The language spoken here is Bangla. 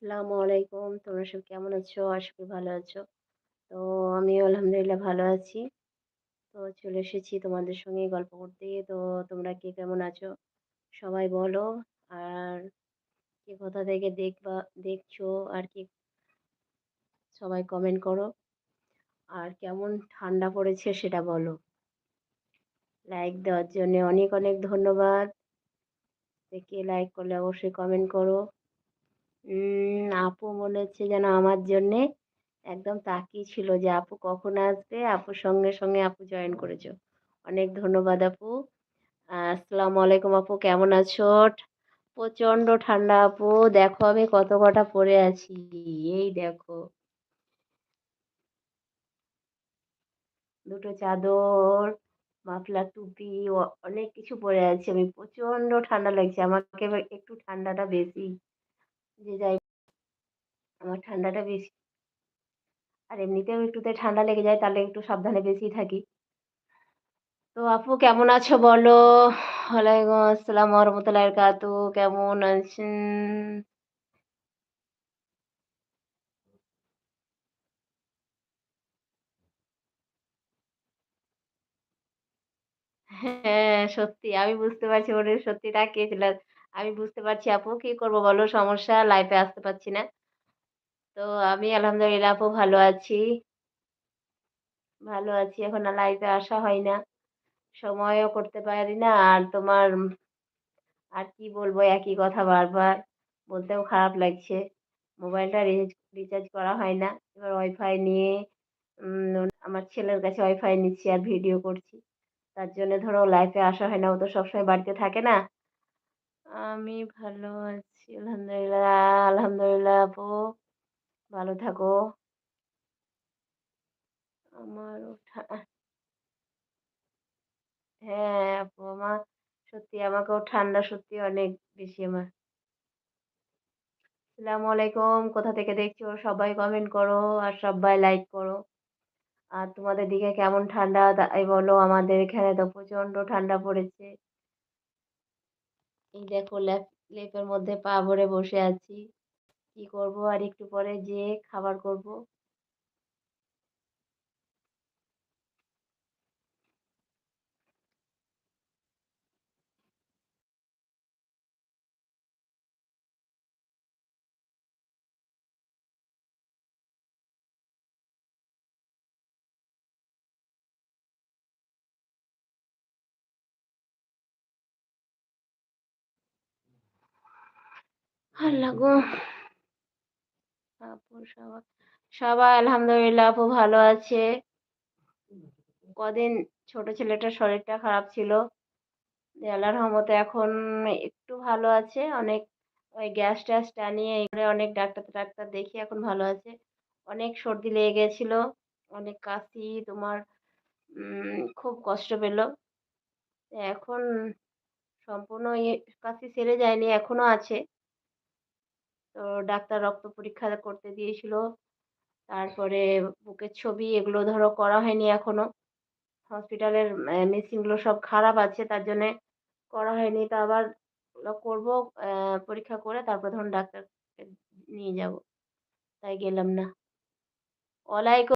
আসসালামু আলাইকুম। তোমরা সব কেমন আছো? আশা করি ভালো আছো। তো আমিও আলহামদুলিল্লাহ ভালো আছি। তো চলে এসেছি তোমাদের সঙ্গে গল্প করতে। তো তোমরা কে কেমন আছো? সবাই বলো। আর কে কোথা থেকে দেখছো আর কি সবাই কমেন্ট করো। আর কেমন ঠান্ডা পড়েছে সেটা বলো। লাইক দেওয়ার জন্যে অনেক, অনেক ধন্যবাদ। কে লাইক করলে অবশ্যই কমেন্ট করো। আপু মনে হচ্ছে যেন আমার জন্যে একদম তাকিয়ে ছিল যে আপু কখন আসবে? আপুর সঙ্গে, সঙ্গে আপু জয়েন করেছো। অনেক ধন্যবাদ আপু। আসসালামু আলাইকুম আপু কেমন আছো? প্রচণ্ড ঠান্ডা আপু। দেখো আমি কত কটা পরে আছি। এই দেখো। ২ টো চাদর, মাফলার টুপি অনেক কিছু পরে আছি আমি। প্রচণ্ড ঠান্ডা লাগছে। আমাকে এবার একটু ঠান্ডাটা বেশি। যে যাই আমার ঠান্ডাটা বেশি। আর এমনিতেও একটুতে ঠান্ডা লেগে যায় তাহলে একটু সাবধানে বেশি থাকি। তো আপু কেমন আছো বলো? ওয়ালাইকুম আসসালাম ওয়া রাহমাতুল্লাহি ওয়া বারাকাতুহু। কেমন আছেন? হ্যাঁ, সত্যি আমি বুঝতে পারছি ওরে সত্যি তাকিয়েছিল। আমি বুঝতে পারছি আপু কি করব বলো সমস্যা লাইফে আসতে পারছি না। তো আমি আলহামদুলিল্লাহ আপু ভালো আছি। ভালো আছি। এখন আর লাইফে আসা হয় না। সময়ও করতে পারি না। আর তোমার আর কি বলবো একই কথা বারবার। বলতেও খারাপ লাগছে। মোবাইলটা রিচার্জ করা হয় না। এবার ওয়াইফাই নিয়ে আমার ছেলের কাছে ওয়াইফাই নিচ্ছি আর ভিডিও করছি। তার জন্য ধরো লাইফে আসা হয় না। ও তো সবসময় বাড়িতে থাকে না। আমি ভালো আছি আলহামদুলিল্লাহ। আলহামদুলিল্লাহ আপু। ভালো থাকো। আমারও হ্যাঁ, আপু সত্যি আমাকেও ঠান্ডা সত্যি অনেক বেশি আমার। আসসালামু আলাইকুম। কোথা থেকে দেখছো? সবাই কমেন্ট করো আর সবাই লাইক করো। আর তোমাদের দিকে কেমন ঠান্ডা তাই বলো? আমাদের এখানে তো প্রচন্ড ঠান্ডা পড়েছে। এই দেখো লেপের মধ্যে পা ভরে বসে আছি। কি করব আর একটু পরে যেয়ে খাবার করব। আল্লাহ গো! আপু সবাই আলহামদুলিল্লাহ আপু ভালো আছে। কদিন ছোট ছেলেটার শরীরটা খারাপ ছিল। আল্লাহর রহমতে এখন একটু ভালো আছে। অনেক ওই গ্যাস-ট্যাস টানিয়ে এগুলো অনেক ডাক্তার দেখিয়ে এখন ভালো আছে। অনেক সর্দি লেগে গেছিল, অনেক কাশি তোমার খুব কষ্ট পেল। এখন সম্পূর্ণ কাশি সেরে যায়নি, এখনো আছে। তো ডাক্তার রক্ত পরীক্ষা করতে দিয়েছিল। তারপরে বুকের ছবি এগুলো ধরো করা হয়নি এখনো। হসপিটালের মেশিনগুলো সব খারাপ আছে তার জন্যে করা হয়নি। তো আবার ওগুলো করবো পরীক্ষা করে তারপর ধরুন ডাক্তারকে নিয়ে যাবো। তাই গেলাম না। ওয়ালাইকুম